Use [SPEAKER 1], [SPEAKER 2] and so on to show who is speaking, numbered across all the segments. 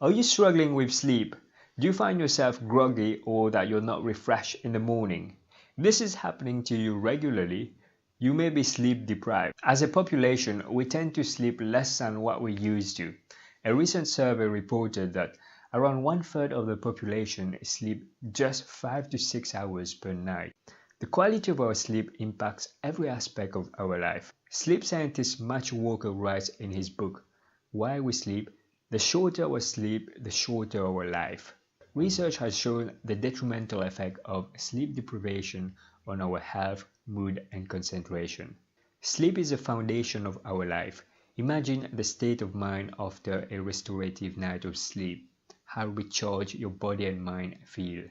[SPEAKER 1] Are you struggling with sleep? Do you find yourself groggy or that you're not refreshed in the morning? If this is happening to you regularly, you may be sleep deprived. As a population, we tend to sleep less than what we used to. A recent survey reported that around 1/3 of the population sleep just 5 to 6 hours per night. The quality of our sleep impacts every aspect of our life. Sleep scientist Matthew Walker writes in his book, Why We Sleep, the shorter our sleep, the shorter our life. Research has shown the detrimental effect of sleep deprivation on our health, mood, and concentration. Sleep is the foundation of our life. Imagine the state of mind after a restorative night of sleep. How recharged your body and mind feel.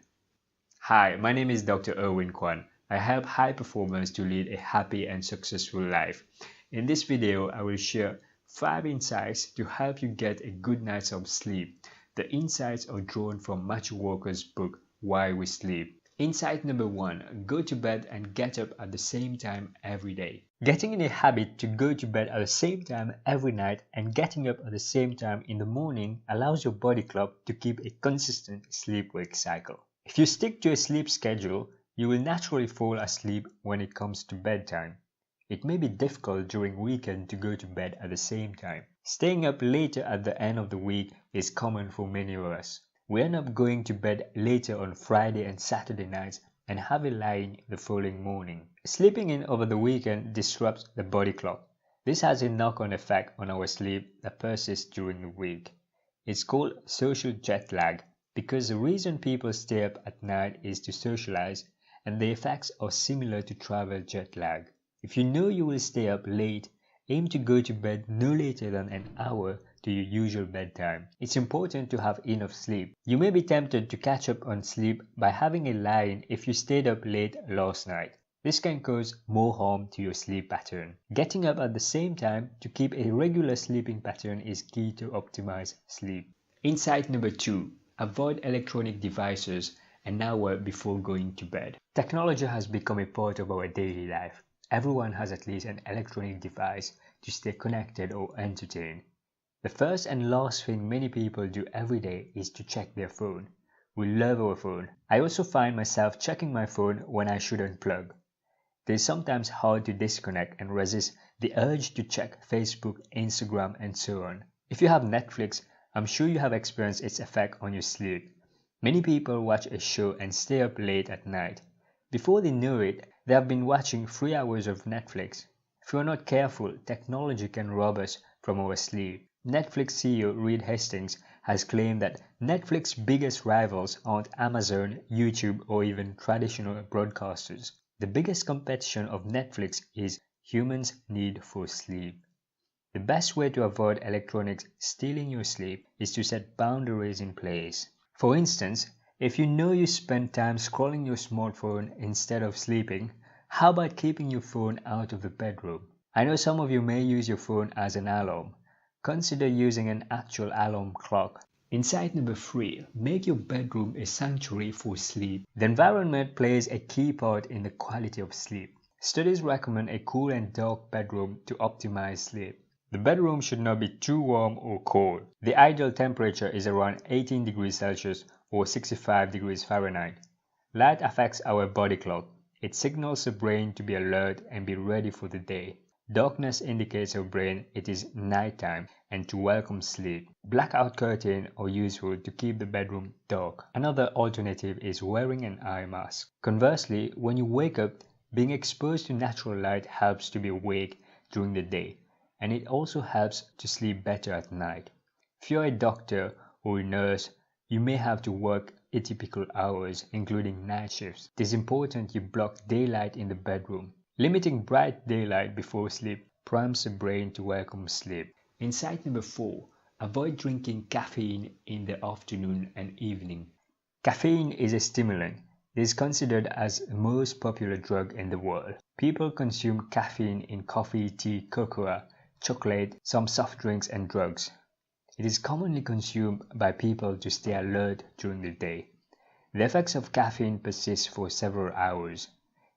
[SPEAKER 1] Hi, my name is Dr. Erwin Kwun. I help high performers to lead a happy and successful life. In this video, I will share 5 insights to help you get a good night's of sleep. The insights are drawn from Matthew Walker's book, Why We Sleep. Insight number 1, go to bed and get up at the same time every day. Getting in a habit to go to bed at the same time every night and getting up at the same time in the morning allows your body clock to keep a consistent sleep-wake cycle. If you stick to a sleep schedule, you will naturally fall asleep when it comes to bedtime. It may be difficult during weekend to go to bed at the same time. Staying up later at the end of the week is common for many of us. We end up going to bed later on Friday and Saturday nights and have a lie-in the following morning. Sleeping in over the weekend disrupts the body clock. This has a knock-on effect on our sleep that persists during the week. It's called social jet lag because the reason people stay up at night is to socialize, and the effects are similar to travel jet lag. If you know you will stay up late, aim to go to bed no later than an hour to your usual bedtime. It's important to have enough sleep. You may be tempted to catch up on sleep by having a lie-in if you stayed up late last night. This can cause more harm to your sleep pattern. Getting up at the same time to keep a regular sleeping pattern is key to optimize sleep. Insight number 2, avoid electronic devices an hour before going to bed. Technology has become a part of our daily life. Everyone has at least an electronic device to stay connected or entertained. The first and last thing many people do every day is to check their phone. We love our phone. I also find myself checking my phone when I should unplug. It is sometimes hard to disconnect and resist the urge to check Facebook, Instagram, and so on. If you have Netflix, I'm sure you have experienced its effect on your sleep. Many people watch a show and stay up late at night. Before they know it, they have been watching 3 hours of Netflix. If we are not careful, technology can rob us from our sleep. Netflix CEO Reed Hastings has claimed that Netflix's biggest rivals aren't Amazon, YouTube, or even traditional broadcasters. The biggest competition of Netflix is humans' need for sleep. The best way to avoid electronics stealing your sleep is to set boundaries in place. For instance, if you know you spend time scrolling your smartphone instead of sleeping, how about keeping your phone out of the bedroom? I know some of you may use your phone as an alarm. Consider using an actual alarm clock. Insight number 3, make your bedroom a sanctuary for sleep. The environment plays a key part in the quality of sleep. Studies recommend a cool and dark bedroom to optimize sleep. The bedroom should not be too warm or cold. The ideal temperature is around 18 degrees Celsius or 65 degrees Fahrenheit. Light affects our body clock. It signals the brain to be alert and be ready for the day. Darkness indicates our brain it is nighttime and to welcome sleep. Blackout curtains are useful to keep the bedroom dark. Another alternative is wearing an eye mask. Conversely, when you wake up, being exposed to natural light helps to be awake during the day, and it also helps to sleep better at night. If you are a doctor or a nurse, you may have to work atypical hours, including night shifts. It is important you block daylight in the bedroom. Limiting bright daylight before sleep primes the brain to welcome sleep. Insight number 4, avoid drinking caffeine in the afternoon and evening. Caffeine is a stimulant. It is considered as the most popular drug in the world. People consume caffeine in coffee, tea, cocoa, chocolate, some soft drinks, and drugs. It is commonly consumed by people to stay alert during the day. The effects of caffeine persist for several hours.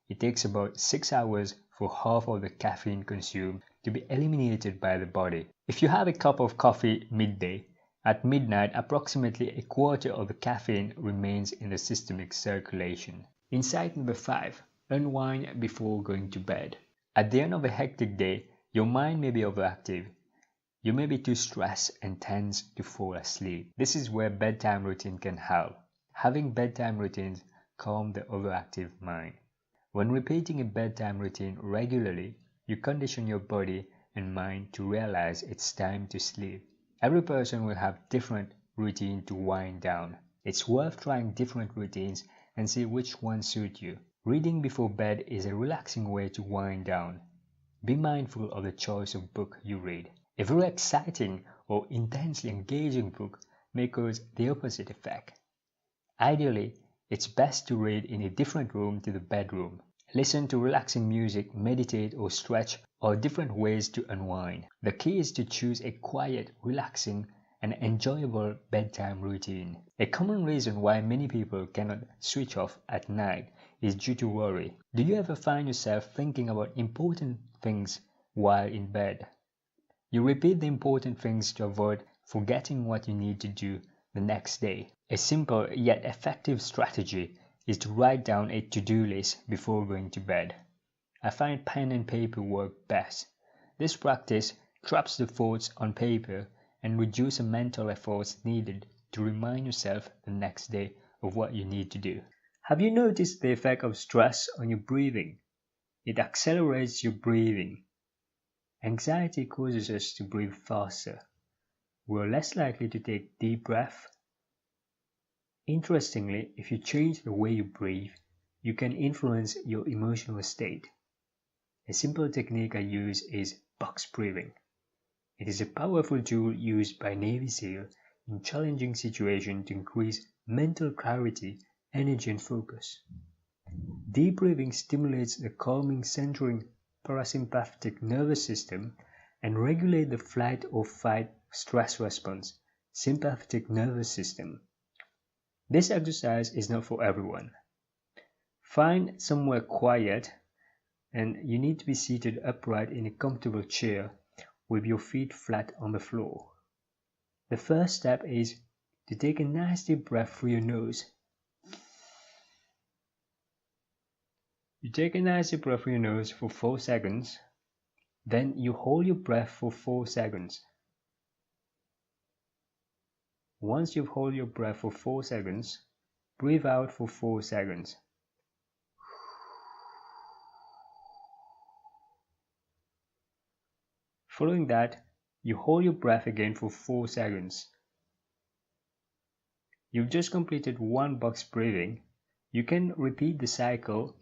[SPEAKER 1] It takes about 6 hours for half of the caffeine consumed to be eliminated by the body. If you have a cup of coffee midday, At midnight, approximately a quarter of the caffeine remains in the systemic circulation. Insight number 5. Unwind before going to bed. At the end of a hectic day, your mind may be overactive. You may be too stressed and tense to fall asleep. This is where bedtime routine can help. Having bedtime routines calm the overactive mind. When repeating a bedtime routine regularly, you condition your body and mind to realize it's time to sleep. Every person will have different routine to wind down. It's worth trying different routines and see which one suits you. Reading before bed is a relaxing way to wind down. Be mindful of the choice of book you read. A very exciting or intensely engaging book may cause the opposite effect. Ideally, it's best to read in a different room to the bedroom. Listen to relaxing music, meditate or stretch are different ways to unwind. The key is to choose a quiet, relaxing and enjoyable bedtime routine. A common reason why many people cannot switch off at night is due to worry. Do you ever find yourself thinking about important things while in bed? You repeat the important things to avoid forgetting what you need to do the next day. A simple yet effective strategy is to write down a to-do list before going to bed. I find pen and paper work best. This practice traps the thoughts on paper and reduces the mental efforts needed to remind yourself the next day of what you need to do. Have you noticed the effect of stress on your breathing? It accelerates your breathing. Anxiety causes us to breathe faster. We are less likely to take deep breaths. Interestingly, if you change the way you breathe, you can influence your emotional state. A simple technique I use is box breathing. It is a powerful tool used by Navy SEALs in challenging situations to increase mental clarity, energy and focus. Deep breathing stimulates the calming centering parasympathetic nervous system and regulates the flight or fight stress response, sympathetic nervous system. This exercise is not for everyone. Find somewhere quiet and you need to be seated upright in a comfortable chair with your feet flat on the floor. The first step is to take a nice deep breath through your nose. You take a nice deep breath through your nose for 4 seconds. Then you hold your breath for 4 seconds. Once you've held your breath for 4 seconds, breathe out for 4 seconds. Following that, you hold your breath again for 4 seconds. You've just completed one box breathing. You can repeat the cycle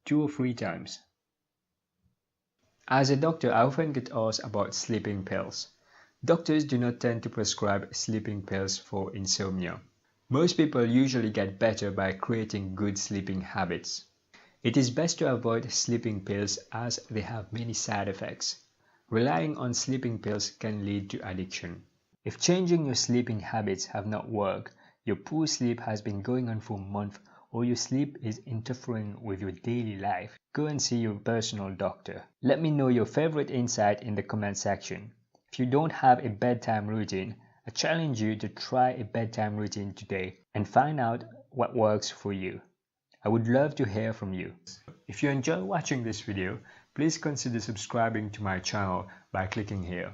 [SPEAKER 1] 2 or 3 times. As a doctor, I often get asked about sleeping pills. Doctors do not tend to prescribe sleeping pills for insomnia. Most people usually get better by creating good sleeping habits. It is best to avoid sleeping pills as they have many side effects. Relying on sleeping pills can lead to addiction. If changing your sleeping habits have not worked, your poor sleep has been going on for months, or your sleep is interfering with your daily life, go and see your personal doctor. Let me know your favorite insight in the comment section. If you don't have a bedtime routine, I challenge you to try a bedtime routine today and find out what works for you. I would love to hear from you. If you enjoy watching this video, please consider subscribing to my channel by clicking here.